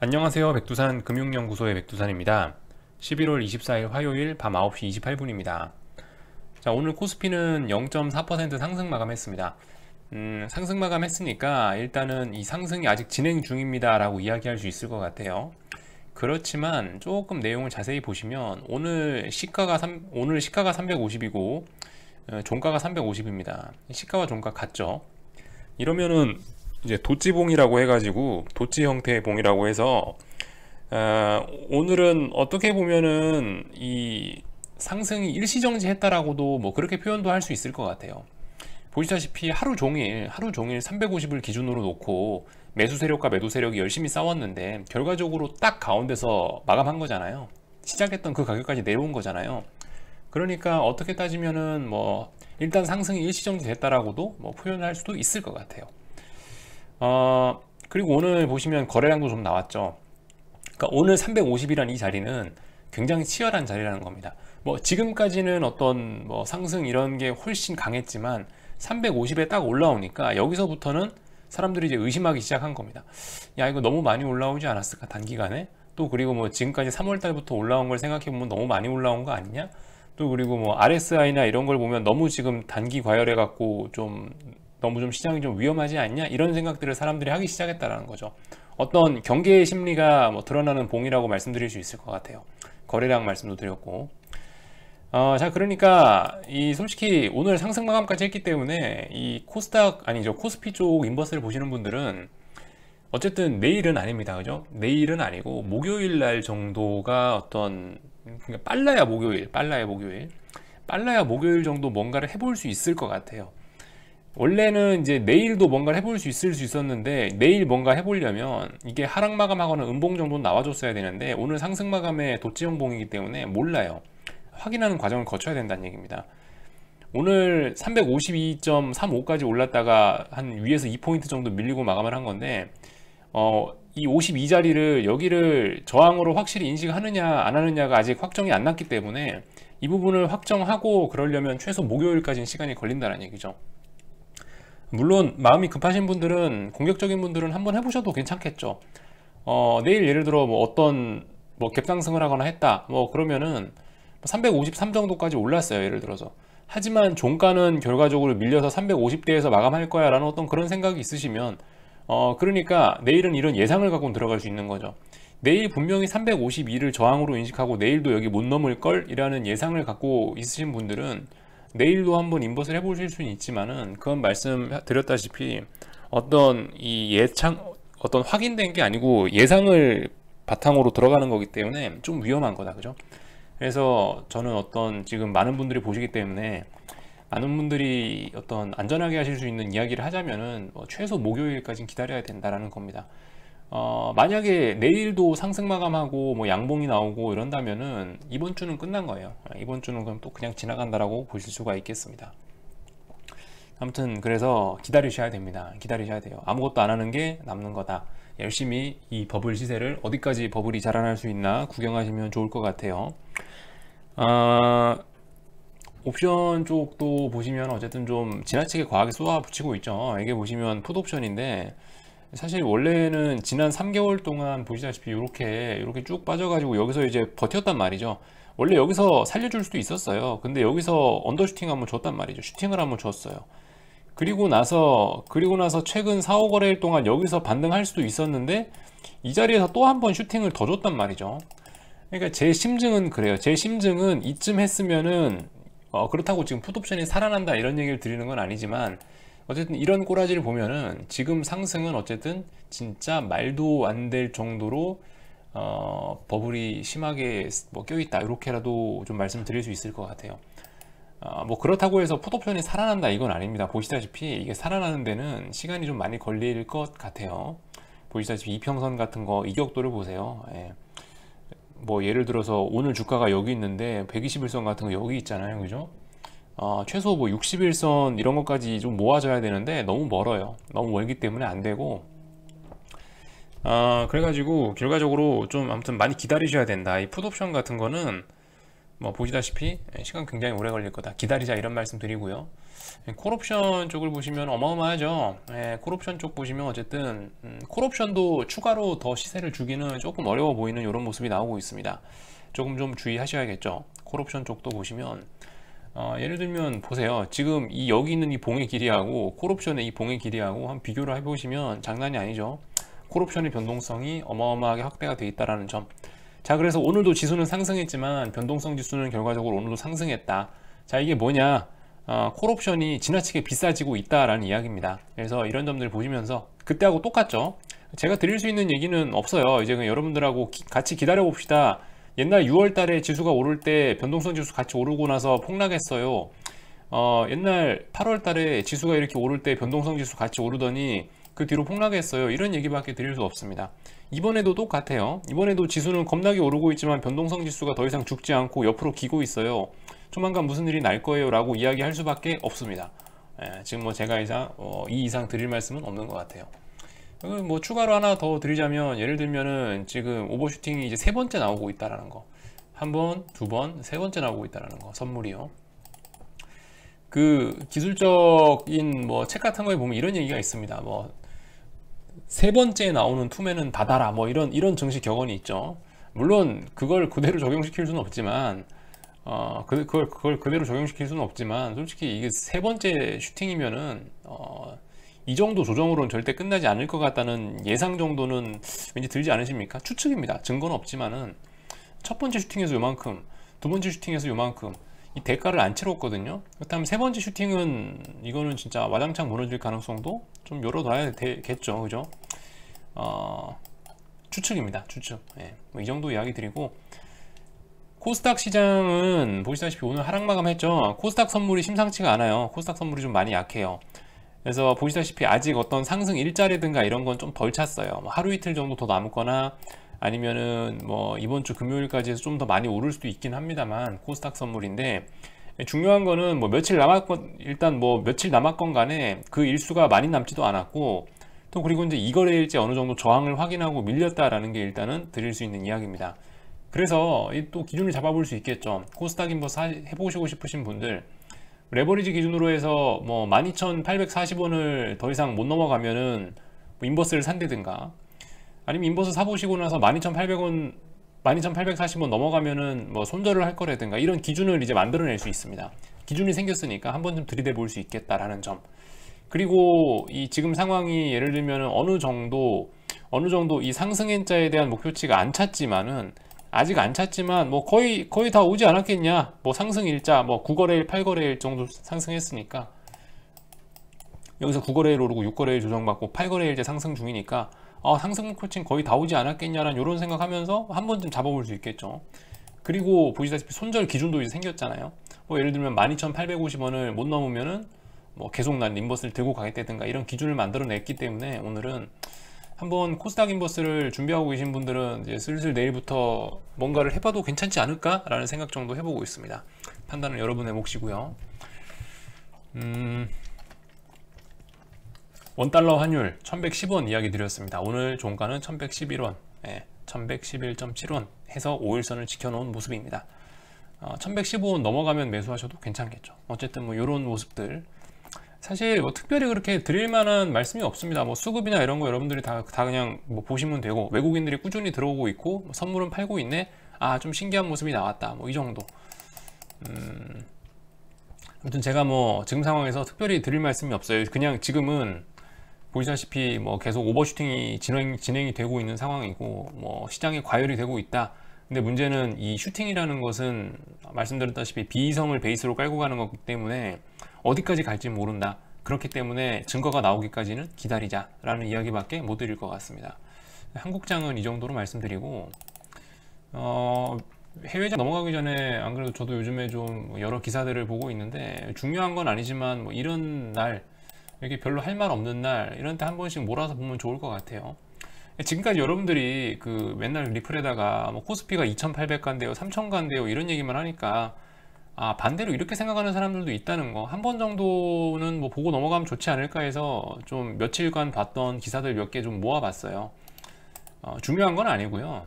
안녕하세요. 백두산 금융연구소의 백두산입니다. 11월 24일 화요일 밤 9시 28분입니다. 자, 오늘 코스피는 0.4% 상승 마감했습니다. 상승 마감했으니까 일단은 이 상승이 아직 진행 중입니다 라고 이야기할 수 있을 것 같아요. 그렇지만 조금 내용을 자세히 보시면 오늘 시가가 350이고 종가가 350입니다. 시가와 종가 같죠? 이러면은 이제 도찌봉이라고 해가지고 도찌 형태의 봉이라고 해서 오늘은 어떻게 보면은 이 상승이 일시정지했다라고도 뭐 그렇게 표현도 할 수 있을 것 같아요. 보시다시피 하루 종일 350을 기준으로 놓고 매수 세력과 매도 세력이 열심히 싸웠는데 결과적으로 딱 가운데서 마감한 거잖아요. 시작했던 그 가격까지 내려온 거잖아요. 그러니까 어떻게 따지면은 뭐 일단 상승이 일시정지 됐다라고도 뭐 표현할 수도 있을 것 같아요. 그리고 오늘 보시면 거래량도 좀 나왔죠. 그러니까 오늘 350이라는 이 자리는 굉장히 치열한 자리라는 겁니다. 뭐 지금까지는 어떤 뭐 상승 이런 게 훨씬 강했지만 350에 딱 올라오니까 여기서부터는 사람들이 이제 의심하기 시작한 겁니다. 야, 이거 너무 많이 올라오지 않았을까 단기간에? 또 그리고 뭐 지금까지 3월 달부터 올라온 걸 생각해 보면 너무 많이 올라온 거 아니냐? 또 그리고 뭐 RSI나 이런 걸 보면 너무 지금 단기 과열해 갖고 너무 좀 시장이 좀 위험하지 않냐? 이런 생각들을 사람들이 하기 시작했다라는 거죠. 어떤 경계의 심리가 뭐 드러나는 봉이라고 말씀드릴 수 있을 것 같아요. 거래량 말씀도 드렸고. 자, 그러니까 이 솔직히 오늘 상승 마감까지 했기 때문에 이 코스닥 아니죠, 코스피 쪽 인버스를 보시는 분들은 어쨌든 내일은 아닙니다, 그죠? 내일은 아니고 목요일 날 정도가 어떤, 그러니까 빨라야 목요일 정도 뭔가를 해볼 수 있을 것 같아요. 원래는 이제 내일도 뭔가를 해볼 수 있었는데 내일 뭔가 해보려면 이게 하락 마감하거나 음봉 정도는 나와줬어야 되는데 오늘 상승 마감의 도치형 봉이기 때문에 몰라요. 확인하는 과정을 거쳐야 된다는 얘기입니다. 오늘 352.35까지 올랐다가 한 위에서 2포인트 정도 밀리고 마감을 한 건데 이 52자리를 여기를 저항으로 확실히 인식하느냐 안 하느냐가 아직 확정이 안 났기 때문에 이 부분을 확정하고 그러려면 최소 목요일까지는 시간이 걸린다는 얘기죠. 물론 마음이 급하신 분들은, 공격적인 분들은 한번 해보셔도 괜찮겠죠. 내일 예를 들어 뭐 어떤 뭐 갭상승을 하거나 했다 뭐 그러면은 353 정도까지 올랐어요, 예를 들어서. 하지만 종가는 결과적으로 밀려서 350대에서 마감할 거야 라는 어떤 그런 생각이 있으시면 그러니까 내일은 이런 예상을 갖고 들어갈 수 있는 거죠. 내일 분명히 352를 저항으로 인식하고 내일도 여기 못 넘을 걸 이라는 예상을 갖고 있으신 분들은 내일도 한번 인버스를 해보실 수는 있지만은 그건 말씀드렸다시피 어떤 어떤 확인된 게 아니고 예상을 바탕으로 들어가는 거기 때문에 좀 위험한 거다, 그죠? 그래서 저는 어떤 지금 많은 분들이 보시기 때문에 많은 분들이 어떤 안전하게 하실 수 있는 이야기를 하자면은 최소 목요일까지는 기다려야 된다라는 겁니다. 만약에 내일도 상승 마감하고 뭐 양봉이 나오고 이런다면은 이번 주는 끝난 거예요. 이번 주는 그럼 또 그냥 지나간다라고 보실 수가 있겠습니다. 아무튼 그래서 기다리셔야 됩니다. 기다리셔야 돼요. 아무것도 안 하는 게 남는 거다. 열심히 이 버블 시세를 어디까지 버블이 자라날 수 있나 구경하시면 좋을 것 같아요. 옵션 쪽도 보시면 어쨌든 좀 지나치게 과하게 쏟아붙이고 있죠. 이게 보시면 풋옵션인데 사실 원래는 지난 3개월 동안 보시다시피 이렇게 쭉 빠져가지고 여기서 이제 버텼단 말이죠. 원래 여기서 살려줄 수도 있었어요. 근데 여기서 언더슈팅 한번 줬단 말이죠. 슈팅을 한번 줬어요. 그리고 나서 최근 4, 5거래일 동안 여기서 반등할 수도 있었는데 이 자리에서 또 한 번 슈팅을 더 줬단 말이죠. 그러니까 제 심증은 그래요. 제 심증은 이쯤 했으면은 그렇다고 지금 풋옵션이 살아난다 이런 얘기를 드리는 건 아니지만 어쨌든 이런 꼬라지를 보면은 지금 상승은 어쨌든 진짜 말도 안 될 정도로 버블이 심하게 뭐 껴있다 이렇게라도 좀 말씀드릴 수 있을 것 같아요. 뭐 그렇다고 해서 풋옵션이 살아난다 이건 아닙니다. 보시다시피 이게 살아나는 데는 시간이 좀 많이 걸릴 것 같아요. 보시다시피 이평선 같은 거 이격도를 보세요. 예. 뭐 예를 들어서 오늘 주가가 여기 있는데 121선 같은 거 여기 있잖아요, 그죠? 최소 뭐 61선 이런 것까지 좀 모아져야 되는데 너무 멀어요. 너무 멀기 때문에 안 되고 그래가지고 결과적으로 좀 아무튼 많이 기다리셔야 된다. 이 풋옵션 같은 거는 뭐 보시다시피 시간 굉장히 오래 걸릴 거다, 기다리자, 이런 말씀 드리고요. 콜옵션 쪽을 보시면 어마어마하죠. 콜옵션 쪽 보시면 어쨌든 콜옵션도 추가로 더 시세를 주기는 조금 어려워 보이는 이런 모습이 나오고 있습니다. 조금 좀 주의하셔야겠죠. 콜옵션 쪽도 보시면 예를 들면 보세요. 지금 여기 있는 이 봉의 길이하고 콜옵션의 이 봉의 길이하고 한 비교를 해보시면 장난이 아니죠. 콜옵션의 변동성이 어마어마하게 확대가 되어 있다는 점. 자, 그래서 오늘도 지수는 상승했지만 변동성 지수는 결과적으로 오늘도 상승했다. 자, 이게 뭐냐? 콜옵션이 지나치게 비싸지고 있다라는 이야기입니다. 그래서 이런 점들을 보시면서 그때하고 똑같죠. 제가 드릴 수 있는 얘기는 없어요. 이제 여러분들하고 같이 기다려 봅시다. 옛날 6월 달에 지수가 오를 때 변동성 지수 같이 오르고 나서 폭락했어요. 옛날 8월 달에 지수가 이렇게 오를 때 변동성 지수 같이 오르더니 그 뒤로 폭락했어요. 이런 얘기밖에 드릴 수 없습니다. 이번에도 똑같아요. 이번에도 지수는 겁나게 오르고 있지만 변동성 지수가 더 이상 죽지 않고 옆으로 기고 있어요. 조만간 무슨 일이 날 거예요 라고 이야기할 수밖에 없습니다. 지금 뭐 제가 이 이상 드릴 말씀은 없는 것 같아요. 뭐 추가로 하나 더 드리자면, 예를 들면은 지금 오버슈팅이 이제 세 번째 나오고 있다라는 거, 한 번, 두 번, 세 번째 나오고 있다라는 거, 선물이요. 그 기술적인 뭐 책 같은 거에 보면 이런 얘기가 있습니다. 뭐 세 번째 나오는 투매는 받아라, 뭐 이런 정식 격언이 있죠. 물론 그걸 그대로 적용시킬 수는 없지만 그걸 그대로 적용시킬 수는 없지만, 솔직히 이게 세 번째 슈팅이면은 이 정도 조정으로는 절대 끝나지 않을 것 같다는 예상 정도는 왠지 들지 않으십니까? 추측입니다. 증거는 없지만은 첫 번째 슈팅에서 요만큼, 두 번째 슈팅에서 요만큼 이 대가를 안 치렀거든요. 그렇다면 세 번째 슈팅은 이거는 진짜 와장창 무너질 가능성도 좀 열어둬야 되겠죠, 그죠? 추측입니다, 추측. 뭐 이 정도 이야기 드리고, 코스닥 시장은 보시다시피 오늘 하락 마감했죠. 코스닥 선물이 심상치가 않아요. 코스닥 선물이 좀 많이 약해요. 그래서 보시다시피 아직 어떤 상승 일자리든가 이런 건 좀 덜 찼어요. 뭐 하루 이틀 정도 더 남거나 아니면은 뭐 이번 주 금요일까지 해서 좀 더 많이 오를 수도 있긴 합니다만, 코스닥 선물인데 중요한 거는 뭐 며칠 남았건, 일단 뭐 며칠 남았건 간에 그 일수가 많이 남지도 않았고, 또 그리고 이제 이 거래일째 어느 정도 저항을 확인하고 밀렸다라는 게 일단은 드릴 수 있는 이야기입니다. 그래서 또 기준을 잡아볼 수 있겠죠. 코스닥 인버스 해보시고 싶으신 분들, 레버리지 기준으로 해서 뭐 12,840원을 더 이상 못 넘어가면은 뭐 인버스를 산다든가, 아니면 인버스 사보시고 나서 12,800원, 12,840원 넘어가면은 뭐 손절을 할 거라든가, 이런 기준을 이제 만들어낼 수 있습니다. 기준이 생겼으니까 한 번쯤 들이대 볼 수 있겠다라는 점. 그리고 이 지금 상황이 예를 들면 어느 정도 이 상승 N자에 대한 목표치가 안 찼지만은, 아직 안 찼지만 뭐 거의 다 오지 않았겠냐. 뭐 상승 일자 뭐 9거래일 8거래일 정도 상승했으니까, 여기서 9거래일 오르고 6거래일 조정받고 8거래일째 상승 중이니까 상승 목표치는 거의 다 오지 않았겠냐라는 이런 생각하면서 한 번쯤 잡아볼 수 있겠죠. 그리고 보시다시피 손절 기준도 이제 생겼잖아요. 뭐 예를 들면 12,850원을 못 넘으면은 뭐 계속 난 인버스를 들고 가겠다든가, 이런 기준을 만들어냈기 때문에 오늘은 한번 코스닥 인버스를 준비하고 계신 분들은 이제 슬슬 내일부터 뭔가를 해봐도 괜찮지 않을까 라는 생각 정도 해보고 있습니다. 판단은 여러분의 몫이고요. 원달러 환율 1110원 이야기 드렸습니다. 오늘 종가는 1111원, 1111.7원 해서 5일선을 지켜놓은 모습입니다. 1115원 넘어가면 매수하셔도 괜찮겠죠. 어쨌든 뭐 이런 모습들, 사실 뭐 특별히 그렇게 드릴 만한 말씀이 없습니다. 뭐 수급이나 이런 거 여러분들이 다 그냥 뭐 보시면 되고, 외국인들이 꾸준히 들어오고 있고 선물은 팔고 있네, 좀 신기한 모습이 나왔다, 뭐 이 정도. 아무튼 제가 뭐 지금 상황에서 특별히 드릴 말씀이 없어요. 그냥 지금은 보시다시피 뭐 계속 오버슈팅이 진행이 되고 있는 상황이고, 뭐 시장에 과열이 되고 있다. 근데 문제는 이 슈팅이라는 것은 말씀드렸다시피 비이성을 베이스로 깔고 가는 거기 때문에 어디까지 갈지 모른다. 그렇기 때문에 증거가 나오기까지는 기다리자라는 이야기밖에 못 드릴 것 같습니다. 한국장은 이 정도로 말씀드리고, 해외장 넘어가기 전에 안 그래도 저도 요즘에 좀 여러 기사들을 보고 있는데, 중요한 건 아니지만 뭐 이런 날, 이렇게 별로 할 말 없는 날, 이런 때 한 번씩 몰아서 보면 좋을 것 같아요. 지금까지 여러분들이 그 맨날 리플에다가 뭐 코스피가 2,800 간대요, 3,000 간대요, 이런 얘기만 하니까 반대로 이렇게 생각하는 사람들도 있다는 거, 한 번 정도는 뭐 보고 넘어가면 좋지 않을까 해서 좀 며칠간 봤던 기사들 몇 개 좀 모아봤어요. 중요한 건 아니고요.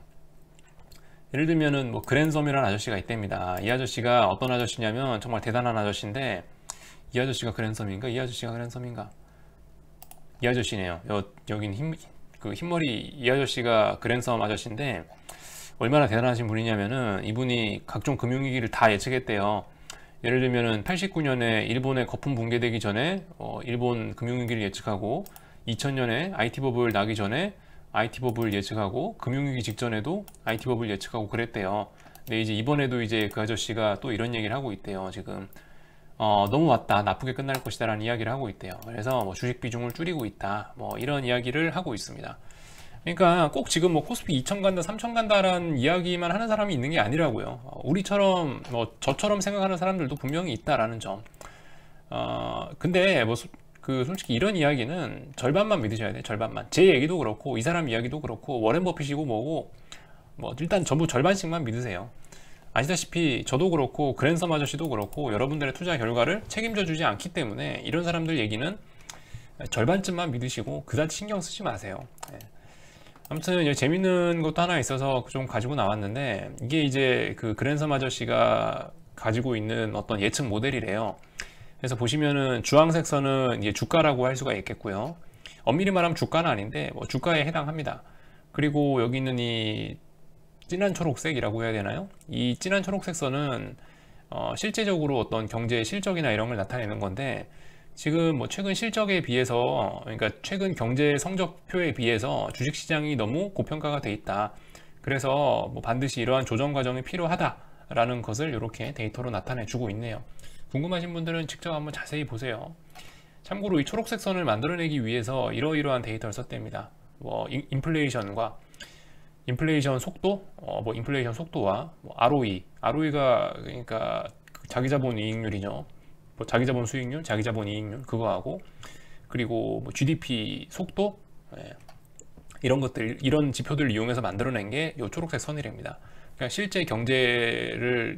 예를 들면은 뭐 그랜섬이라는 아저씨가 있답니다. 이 아저씨가 어떤 아저씨냐면 정말 대단한 아저씨인데, 이 아저씨가 그랜섬인가? 이 아저씨가 그랜섬인가? 이 아저씨네요. 여긴 흰머리 이 아저씨가 그랜섬 아저씨인데, 얼마나 대단하신 분이냐면은 이분이 각종 금융위기를 다 예측했대요. 예를 들면은 89년에 일본의 거품 붕괴되기 전에 일본 금융위기를 예측하고, 2000년에 IT법을 나기 전에 IT법을 예측하고, 금융위기 직전에도 IT법을 예측하고 그랬대요. 근데 이제 이번에도 이제 그 아저씨가 또 이런 얘기를 하고 있대요. 지금 너무 왔다, 나쁘게 끝날 것이다 라는 이야기를 하고 있대요. 그래서 뭐 주식 비중을 줄이고 있다, 뭐 이런 이야기를 하고 있습니다. 그러니까 꼭 지금 뭐 코스피 2000 간다 3000 간다라는 이야기만 하는 사람이 있는 게 아니라고요. 우리처럼 뭐 저처럼 생각하는 사람들도 분명히 있다라는 점. 근데 뭐 솔직히 이런 이야기는 절반만 믿으셔야 돼요. 절반만. 제 얘기도 그렇고 이 사람 이야기도 그렇고 워렌 버핏이고 뭐고, 뭐 일단 전부 절반씩만 믿으세요. 아시다시피 저도 그렇고 그랜섬 아저씨도 그렇고 여러분들의 투자 결과를 책임져 주지 않기 때문에 이런 사람들 얘기는 절반쯤만 믿으시고 그다지 신경 쓰지 마세요. 네. 아무튼 재밌는 것도 하나 있어서 좀 가지고 나왔는데, 이게 이제 그 그랜섬 아저씨가 가지고 있는 어떤 예측 모델이래요. 그래서 보시면은 주황색 선은 이제 주가라고 할 수가 있겠고요. 엄밀히 말하면 주가는 아닌데 뭐 주가에 해당합니다. 그리고 여기 있는 이 진한 초록색이라고 해야 되나요? 이 진한 초록색 선은 실제적으로 어떤 경제 실적이나 이런 걸 나타내는 건데, 지금 뭐 최근 실적에 비해서, 그러니까 최근 경제 성적표에 비해서 주식시장이 너무 고평가가 돼 있다. 그래서 뭐 반드시 이러한 조정 과정이 필요하다라는 것을 이렇게 데이터로 나타내 주고 있네요. 궁금하신 분들은 직접 한번 자세히 보세요. 참고로 이 초록색 선을 만들어내기 위해서 이러이러한 데이터를 썼답니다. 뭐 인플레이션과 인플레이션 속도, 뭐 인플레이션 속도와 뭐 ROE가 그러니까 자기자본 이익률이죠. 뭐 자기자본 수익률, 자기자본 이익률 그거하고, 그리고 뭐 GDP 속도, 이런 것들, 이런 지표들을 이용해서 만들어낸 게 이 초록색 선이랍니다. 그러니까 실제 경제의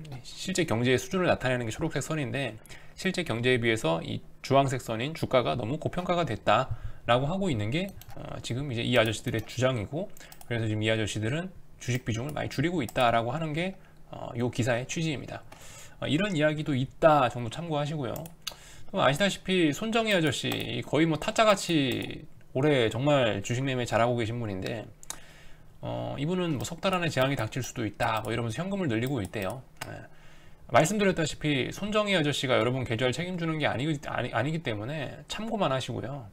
수준을 나타내는 게 초록색 선인데, 실제 경제에 비해서 이 주황색 선인 주가가 너무 고평가가 됐다라고 하고 있는 게 지금 이제 이 아저씨들의 주장이고, 그래서 지금 이 아저씨들은 주식 비중을 많이 줄이고 있다라고 하는 게 이 기사의 취지입니다. 이런 이야기도 있다 정도 참고하시고요. 또 아시다시피 손정희 아저씨 거의 뭐 타짜같이 올해 정말 주식 매매 잘하고 계신 분인데, 이분은 뭐 석 달 안에 재앙이 닥칠 수도 있다 뭐 이러면서 현금을 늘리고 있대요. 말씀드렸다시피 손정희 아저씨가 여러분 계좌를 책임주는 게 아니기 때문에 참고만 하시고요.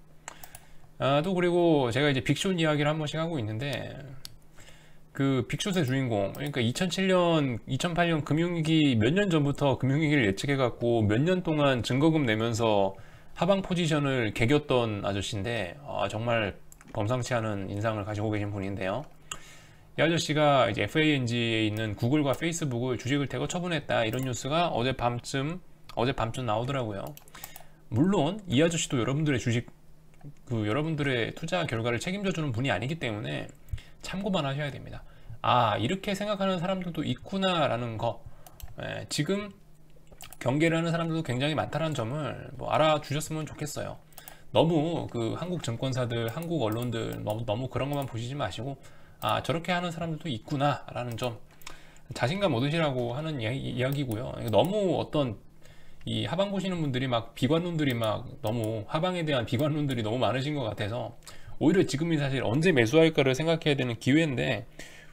또 그리고 제가 이제 빅숏 이야기를 한 번씩 하고 있는데, 그 빅숏의 주인공, 그러니까 2007년, 2008년 금융위기 몇 년 전부터 금융위기를 예측해갖고 몇 년 동안 증거금 내면서 하방 포지션을 개겼던 아저씨인데, 정말 범상치 않은 인상을 가지고 계신 분인데요. 이 아저씨가 이제 FANG에 있는 구글과 페이스북을 주식을 대거 처분했다, 이런 뉴스가 어제 밤쯤 나오더라고요. 물론 이 아저씨도 여러분들의 여러분들의 투자 결과를 책임져주는 분이 아니기 때문에 참고만 하셔야 됩니다. 이렇게 생각하는 사람들도 있구나라는 거, 지금 경계를 하는 사람들도 굉장히 많다는 점을 뭐 알아주셨으면 좋겠어요. 너무 그 한국 증권사들, 한국 언론들 너무 그런 것만 보시지 마시고, 저렇게 하는 사람들도 있구나라는 점 자신감 얻으시라고 하는 이야기고요. 너무 어떤 이 하방 보시는 분들이 막 비관론들이 막 너무 하방에 대한 비관론들이 너무 많으신 것 같아서, 오히려 지금이 사실 언제 매수할까를 생각해야 되는 기회인데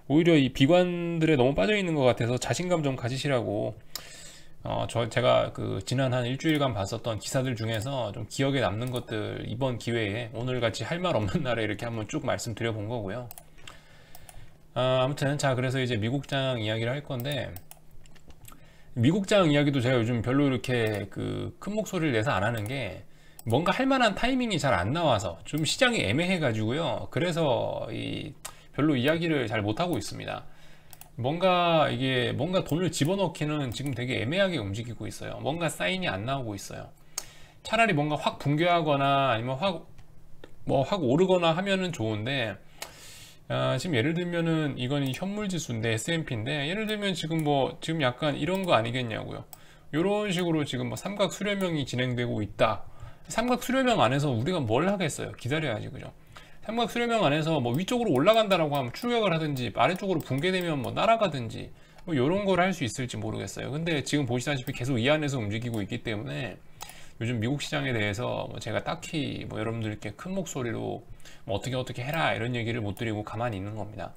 오히려 이 비관들에 너무 빠져 있는 것 같아서 자신감 좀 가지시라고, 제가 그 지난 한 일주일간 봤었던 기사들 중에서 좀 기억에 남는 것들 이번 기회에 오늘같이 할 말 없는 날에 이렇게 한번 쭉 말씀드려 본 거고요. 아무튼 그래서 이제 미국장 이야기를 할 건데, 미국장 이야기도 제가 요즘 별로 이렇게 그 큰 목소리를 내서 안 하는 게, 뭔가 할 만한 타이밍이 잘 안 나와서 좀 시장이 애매해 가지고요. 그래서 별로 이야기를 잘 못하고 있습니다. 뭔가 돈을 집어넣기는 지금 되게 애매하게 움직이고 있어요. 뭔가 사인이 안 나오고 있어요. 차라리 뭔가 확 붕괴하거나 아니면 확 오르거나 하면은 좋은데, 지금 예를 들면은 이건 현물지수인데 S&P인데, 예를 들면 지금 약간 이런 거 아니겠냐고요. 이런 식으로 지금 뭐 삼각 수렴형이 진행되고 있다. 삼각 수렴형 안에서 우리가 뭘 하겠어요. 기다려야지, 그죠? 삼각 수렴형 안에서 뭐 위쪽으로 올라간다라고 하면 추격을 하든지 아래쪽으로 붕괴되면 뭐 날아가든지 뭐 이런 걸 할 수 있을지 모르겠어요. 근데 지금 보시다시피 계속 이 안에서 움직이고 있기 때문에 요즘 미국 시장에 대해서 뭐 제가 딱히 뭐 여러분들께 큰 목소리로 뭐 어떻게 해라 이런 얘기를 못 드리고 가만히 있는 겁니다.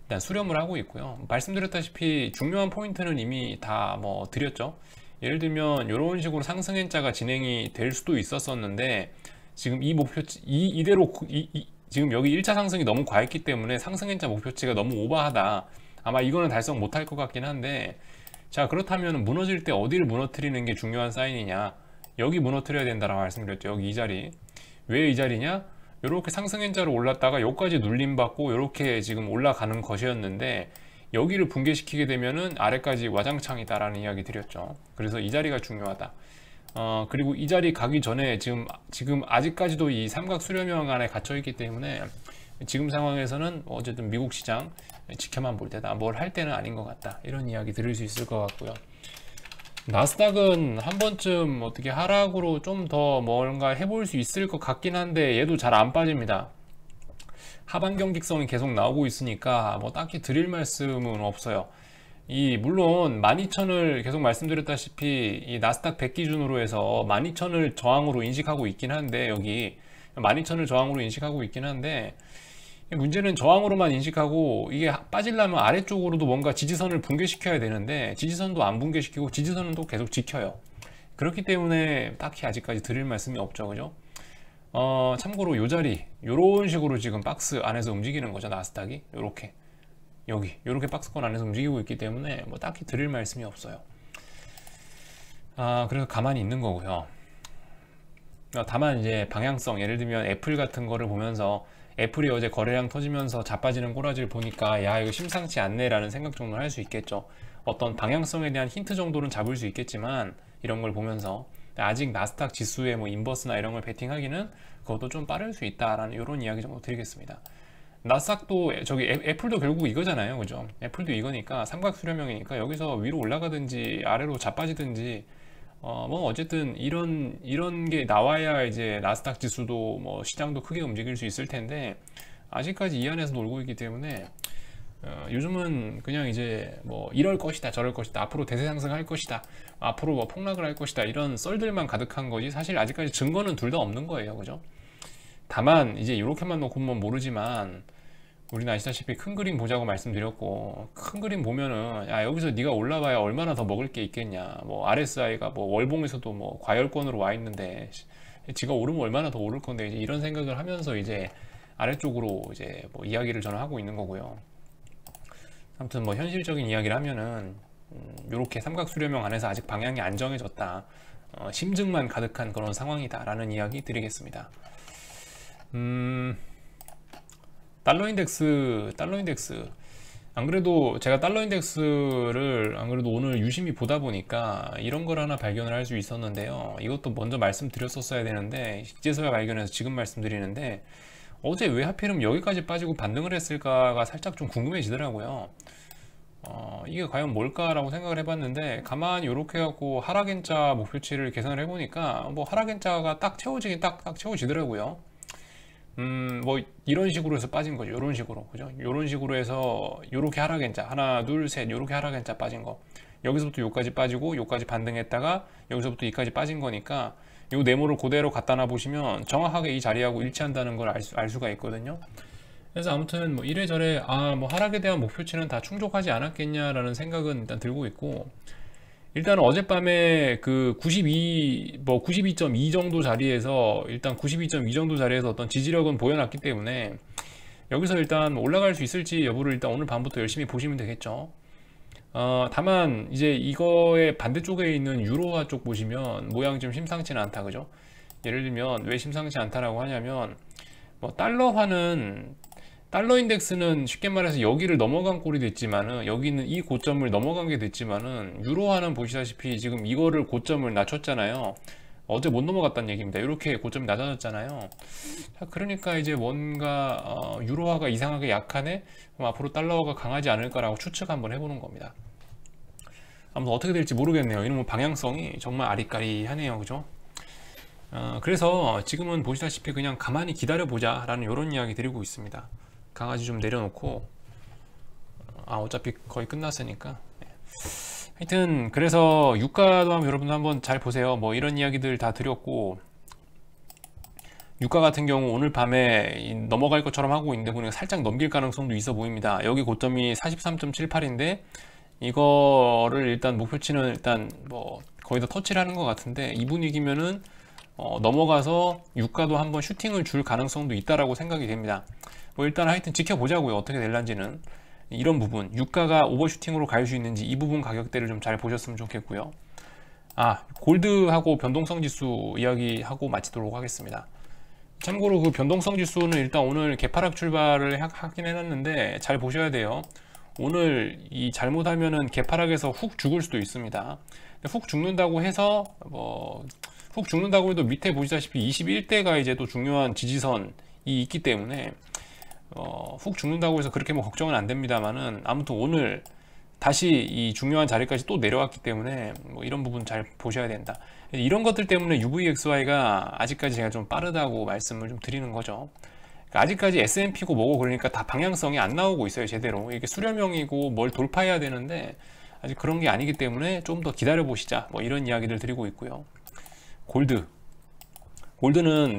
일단 수렴을 하고 있고요. 말씀드렸다시피 중요한 포인트는 이미 다 뭐 드렸죠. 예를 들면 이런 식으로 상승 N자가 진행이 될 수도 있었었는데 지금 이 목표치 이대로 지금 여기 1차 상승이 너무 과했기 때문에 상승 N자 목표치가 너무 오버하다. 아마 이거는 달성 못할 것 같긴 한데, 자 그렇다면 무너질 때 어디를 무너뜨리는 게 중요한 사인이냐, 여기 무너뜨려야 된다라고 말씀드렸죠. 여기 이 자리. 왜 이 자리냐, 이렇게 상승 N자로 올랐다가 여기까지 눌림받고 이렇게 지금 올라가는 것이었는데 여기를 붕괴시키게 되면은 아래까지 와장창이다라는 이야기 드렸죠. 그래서 이 자리가 중요하다. 그리고 이 자리 가기 전에 지금 아직까지도 이 삼각 수렴형 안에 갇혀 있기 때문에 지금 상황에서는 어쨌든 미국 시장 지켜만 볼 때다. 뭘 할 때는 아닌 것 같다. 이런 이야기 들을 수 있을 것 같고요. 나스닥은 한 번쯤 어떻게 하락으로 좀 더 뭔가 해볼 수 있을 것 같긴 한데 얘도 잘 안 빠집니다. 하반 경직선이 계속 나오고 있으니까 뭐 딱히 드릴 말씀은 없어요. 물론 12,000을 계속 말씀드렸다시피 이 나스닥 100 기준으로 해서 12,000을 저항으로 인식하고 있긴 한데, 여기 12,000을 저항으로 인식하고 있긴 한데, 문제는 저항으로만 인식하고 이게 빠지려면 아래쪽으로도 뭔가 지지선을 붕괴시켜야 되는데 지지선도 안 붕괴시키고 지지선은 또 계속 지켜요. 그렇기 때문에 딱히 아직까지 드릴 말씀이 없죠. 그죠? 참고로 요 자리 요런 식으로 지금 박스 안에서 움직이는 거죠. 나스닥이 요렇게 요렇게 박스권 안에서 움직이고 있기 때문에 뭐 딱히 드릴 말씀이 없어요. 그래서 가만히 있는 거고요. 다만 이제 방향성, 예를 들면 애플 같은 거를 보면서 애플이 어제 거래량 터지면서 자빠지는 꼬라지를 보니까 야 이거 심상치 않네 라는 생각 정도는 할 수 있겠죠. 어떤 방향성에 대한 힌트 정도는 잡을 수 있겠지만 이런 걸 보면서 아직 나스닥 지수의 뭐 인버스나 이런 걸 베팅하기는 그것도 좀 빠를 수 있다라는 이런 이야기 정도 드리겠습니다. 나스닥도 저기 애플도 결국 이거잖아요. 그죠? 애플도 이거니까 삼각 수렴형이니까 여기서 위로 올라가든지 아래로 자빠지든지 뭐 어쨌든 이런 게 나와야 이제 나스닥 지수도 뭐 시장도 크게 움직일 수 있을 텐데 아직까지 이 안에서 놀고 있기 때문에 요즘은 그냥 이제 뭐 이럴 것이다 저럴 것이다 앞으로 대세 상승할 것이다 앞으로 뭐 폭락을 할 것이다 이런 썰들만 가득한 거지 사실 아직까지 증거는 둘 다 없는 거예요. 그죠? 다만 이제 이렇게만 놓고 보면 모르지만 우리는 아시다시피 큰 그림 보자고 말씀드렸고, 큰 그림 보면은 야 여기서 네가 올라봐야 얼마나 더 먹을 게 있겠냐, 뭐 RSI가 뭐 월봉에서도 뭐 과열권으로 와 있는데 지가 오르면 얼마나 더 오를 건데, 이제 이런 생각을 하면서 이제 아래쪽으로 이제 뭐 이야기를 저는 하고 있는 거고요. 아무튼 뭐 현실적인 이야기를 하면은 요렇게 삼각 수렴형 안에서 아직 방향이 안 정해졌다, 심증만 가득한 그런 상황이다 라는 이야기 드리겠습니다. 달러 인덱스 안 그래도 제가 달러 인덱스를 안 그래도 오늘 유심히 보다 보니까 이런 걸 하나 발견을 할 수 있었는데요. 이것도 먼저 말씀드렸었어야 되는데 이제서야 발견해서 지금 말씀드리는데, 어제 왜 하필이면 여기까지 빠지고 반등을 했을까가 살짝 좀 궁금해지더라고요. 이게 과연 뭘까라고 생각을 해봤는데, 가만히 이렇게 해갖고 하락엔자 목표치를 계산을 해보니까 뭐 하락엔자가 딱 채워지긴 딱 채워지더라고요. 뭐 이런 식으로 해서 빠진 거죠. 이런 식으로, 그죠? 이런 식으로 해서 요렇게 하락엔자 하나 둘 셋 요렇게 하락엔자 빠진 거, 여기서부터 요까지 빠지고 요까지 반등했다가 여기서부터 이까지 빠진 거니까 요 네모를 그대로 갖다 놔 보시면 정확하게 이 자리하고 일치한다는 걸 알 수가 있거든요. 그래서 아무튼 뭐 이래저래 뭐 하락에 대한 목표치는 다 충족하지 않았겠냐라는 생각은 일단 들고 있고, 일단 어젯밤에 그 92.2 정도 자리에서 일단 92.2 정도 자리에서 어떤 지지력은 보여놨기 때문에 여기서 일단 올라갈 수 있을지 여부를 일단 오늘 밤부터 열심히 보시면 되겠죠. 다만 이제 이거의 반대쪽에 있는 유로화 쪽 보시면 모양이 좀 심상치는 않다. 그죠? 예를 들면 왜 심상치 않다라고 하냐면, 뭐 달러 인덱스는 쉽게 말해서 여기를 넘어간 꼴이 됐지만은, 여기는 이 고점을 넘어간 게 됐지만은 유로화는 보시다시피 지금 이거를 고점을 낮췄잖아요. 어제 못 넘어갔다는 얘기입니다. 이렇게 고점이 낮아졌잖아요. 자, 그러니까 이제 뭔가 유로화가 이상하게 약하네? 그럼 앞으로 달러화가 강하지 않을까라고 추측 한번 해보는 겁니다. 아무튼 어떻게 될지 모르겠네요. 이놈의 방향성이 정말 아리까리하네요. 그죠? 그래서 지금은 보시다시피 그냥 가만히 기다려보자 라는 이런 이야기 드리고 있습니다. 강아지 좀 내려놓고, 어차피 거의 끝났으니까. 하여튼 그래서 유가도 여러분 한번 잘 보세요. 뭐 이런 이야기들 다 드렸고, 유가 같은 경우 오늘 밤에 넘어갈 것처럼 하고 있는데 보니까 살짝 넘길 가능성도 있어 보입니다. 여기 고점이 43.78인데 이거를 일단 목표치는 일단 뭐 거의 다 터치를 하는 것 같은데, 이 분위기면은 넘어가서 유가도 한번 슈팅을 줄 가능성도 있다라고 생각이 됩니다. 뭐 일단 하여튼 지켜보자고요. 어떻게 될란지는. 이런 부분, 유가가 오버슈팅으로 갈 수 있는지 이 부분 가격대를 좀 잘 보셨으면 좋겠고요. 골드하고 변동성 지수 이야기하고 마치도록 하겠습니다. 참고로 그 변동성 지수는 일단 오늘 개파락 출발을 하긴 해놨는데 잘 보셔야 돼요. 오늘 이 잘못하면은 개파락에서 훅 죽을 수도 있습니다. 훅 죽는다고 해서 훅 죽는다고 해도 밑에 보시다시피 21대가 이제 또 중요한 지지선이 있기 때문에 훅 죽는다고 해서 그렇게 뭐 걱정은 안 됩니다만은, 아무튼 오늘 다시 이 중요한 자리까지 또 내려왔기 때문에 뭐 이런 부분 잘 보셔야 된다. 이런 것들 때문에 UVXY가 아직까지 제가 좀 빠르다고 말씀을 좀 드리는 거죠. 그러니까 아직까지 S&P고 뭐고 그러니까 다 방향성이 안 나오고 있어요. 제대로 이게 수렴형이고 뭘 돌파해야 되는데 아직 그런 게 아니기 때문에 좀 더 기다려 보시자, 뭐 이런 이야기들 드리고 있고요. 골드는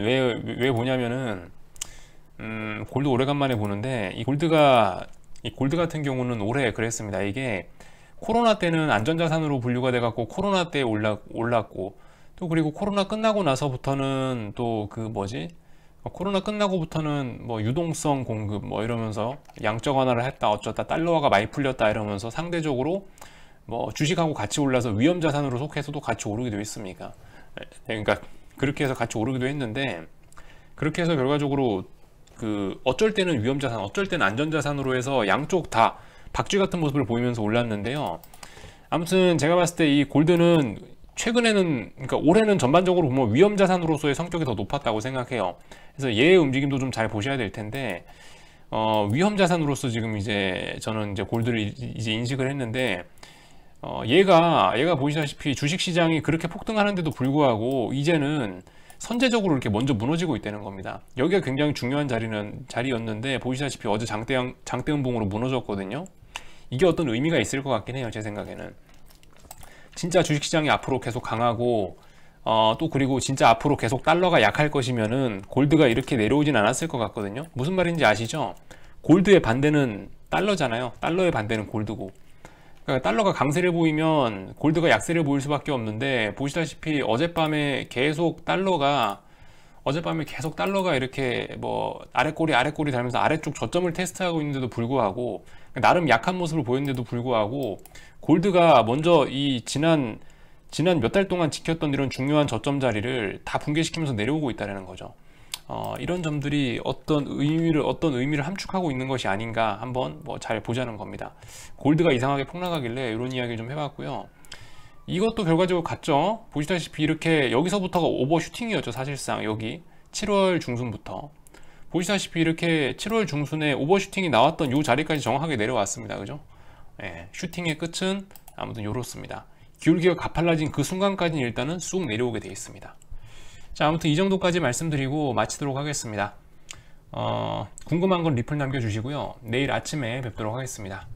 왜 보냐면은 골드 오래간만에 보는데, 이 골드 같은 경우는 올해 그랬습니다. 이게 코로나 때는 안전자산으로 분류가 돼갖고 코로나 때 올랐고, 또 그리고 코로나 끝나고 나서부터는 또 코로나 끝나고부터는 뭐 유동성 공급 뭐 이러면서 양적 완화를 했다 어쩌다 달러화가 많이 풀렸다 이러면서 상대적으로 뭐 주식하고 같이 올라서 위험자산으로 속해서도 같이 오르기도 했습니까? 그러니까 그렇게 해서 같이 오르기도 했는데, 그렇게 해서 결과적으로 어쩔 때는 위험자산, 어쩔 때는 안전자산으로 해서 양쪽 다 박쥐 같은 모습을 보이면서 올랐는데요. 아무튼 제가 봤을 때 이 골드는 최근에는, 그러니까 올해는 전반적으로 보면 위험자산으로서의 성격이 더 높았다고 생각해요. 그래서 얘의 움직임도 좀 잘 보셔야 될 텐데, 위험자산으로서 지금 이제 저는 이제 골드를 이제 인식을 했는데, 얘가 보시다시피 주식시장이 그렇게 폭등하는데도 불구하고 이제는 선제적으로 이렇게 먼저 무너지고 있다는 겁니다. 여기가 굉장히 중요한 자리였는데 보시다시피 어제 장대음봉으로 무너졌거든요. 이게 어떤 의미가 있을 것 같긴 해요. 제 생각에는 진짜 주식시장이 앞으로 계속 강하고 또 그리고 진짜 앞으로 계속 달러가 약할 것이면은 골드가 이렇게 내려오진 않았을 것 같거든요. 무슨 말인지 아시죠? 골드의 반대는 달러잖아요. 달러의 반대는 골드고, 그러니까 달러가 강세를 보이면 골드가 약세를 보일 수밖에 없는데, 보시다시피 어젯밤에 계속 달러가 이렇게 뭐 아래꼬리 달면서 아래쪽 저점을 테스트하고 있는데도 불구하고, 나름 약한 모습을 보였는데도 불구하고 골드가 먼저 이 지난 몇 달 동안 지켰던 이런 중요한 저점 자리를 다 붕괴시키면서 내려오고 있다는 거죠. 이런 점들이 어떤 의미를 함축하고 있는 것이 아닌가 한번 뭐 잘 보자는 겁니다. 골드가 이상하게 폭락하길래 이런 이야기를 좀 해봤고요. 이것도 결과적으로 같죠. 보시다시피 이렇게 여기서부터가 오버슈팅이었죠. 사실상 여기 7월 중순부터 보시다시피 이렇게 7월 중순에 오버슈팅이 나왔던 이 자리까지 정확하게 내려왔습니다. 그죠? 슈팅의 끝은 아무튼 이렇습니다. 기울기가 가팔라진 그 순간까지는 일단은 쑥 내려오게 되어 있습니다. 자, 아무튼 이 정도까지 말씀드리고 마치도록 하겠습니다. 궁금한 건 리플 남겨주시고요. 내일 아침에 뵙도록 하겠습니다.